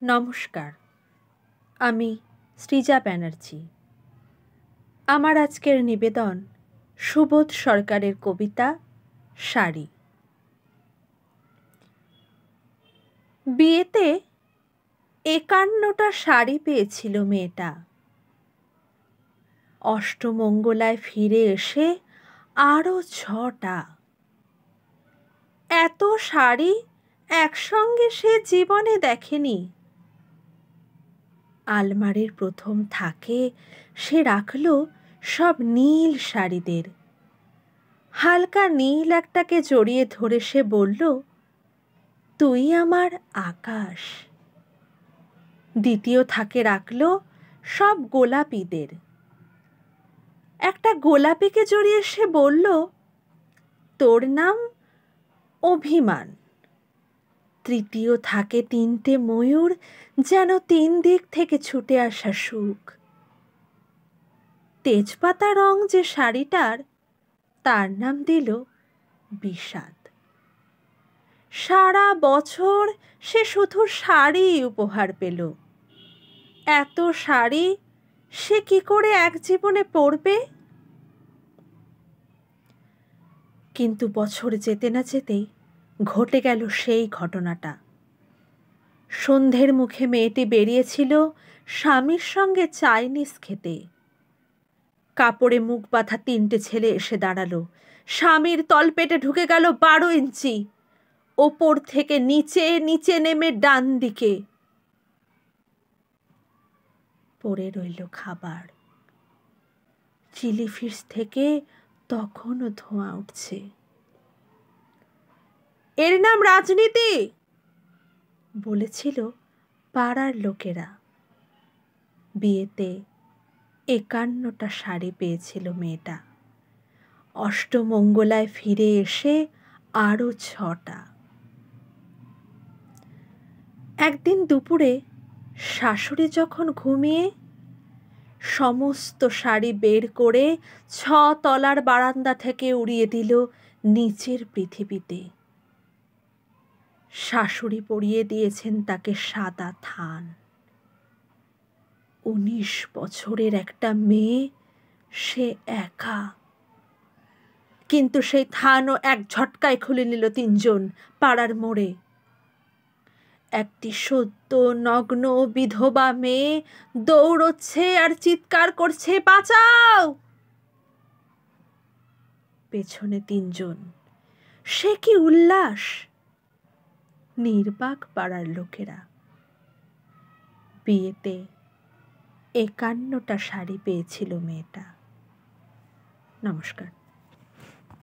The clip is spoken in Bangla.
নমস্কার, আমি সৃজা ব্যানার্জি। আমার আজকের নিবেদন সুবোধ সরকারের কবিতা শাড়ি। বিয়েতে ৫১টা শাড়ি পেয়েছিল মেয়েটা। অষ্টমঙ্গলায় ফিরে এসে আরও ৬টা। এত শাড়ি একসঙ্গে সে জীবনে দেখেনি। আলমারির প্রথম থাকে সে রাখল সব নীল শাড়িদের। হালকা নীল একটাকে জড়িয়ে ধরে সে বলল, তুই আমার আকাশ। দ্বিতীয় থাকে রাখল সব গোলাপিদের। একটা গোলাপিকে জড়িয়ে সে বলল, তোর নাম অভিমান। তৃতীয় থাকে ৩টে ময়ূর, যেন ৩ দিক থেকে ছুটে আসা সুখ। তেজপাতা রং যে শাড়িটার, তার নাম দিল বিষাদ। সারা বছর সে শুধু শাড়ি উপহার পেল। এত শাড়ি সে কি করে এক জীবনে পরবে? কিন্তু বছর যেতে না যেতেই ঘটে গেল সেই ঘটনাটা। সন্ধ্যের মুখে মেয়েটি বেরিয়েছিল স্বামীর সঙ্গে চাইনিজ খেতে। কাপড়ে মুখ বাঁধা ৩টে ছেলে এসে দাঁড়ালো। স্বামীর তলপেটে ঢুকে গেল ১২ ইঞ্চি। ওপর থেকে নিচে নিচে নেমে ডান দিকে পড়ে রইল খাবার। চিলি ফিশ থেকে তখনও ধোঁয়া উঠছে। এর নাম রাজনীতি, বলেছিল পাড়ার লোকেরা। বিয়েতে ৫১টা শাড়ি পেয়েছিল মেয়েটা। অষ্টমঙ্গলায় ফিরে এসে আরও ৬টা। একদিন দুপুরে শাশুড়ি যখন ঘুমিয়ে, সমস্ত শাড়ি বের করে ৬ তলার বারান্দা থেকে উড়িয়ে দিল নিচের পৃথিবীতে। শাশুড়ি পরিয়ে দিয়েছেন তাকে সাদা থান। ১৯ বছরের একটা মেয়ে, সে একা। কিন্তু সেই থানও এক ঝটকায় খুলে নিল ৩ জন পাড়ার মোড়ে। একটি সদ্য নগ্ন বিধবা মেয়ে দৌড়চ্ছে আর চিৎকার করছে, বাঁচাও। পেছনে ৩ জন। সে কি উল্লাস! নির্বাক পাড়ার লোকেরা। বিয়েতে ৫১টা শাড়ি পেয়েছিল মেয়েটা। নমস্কার।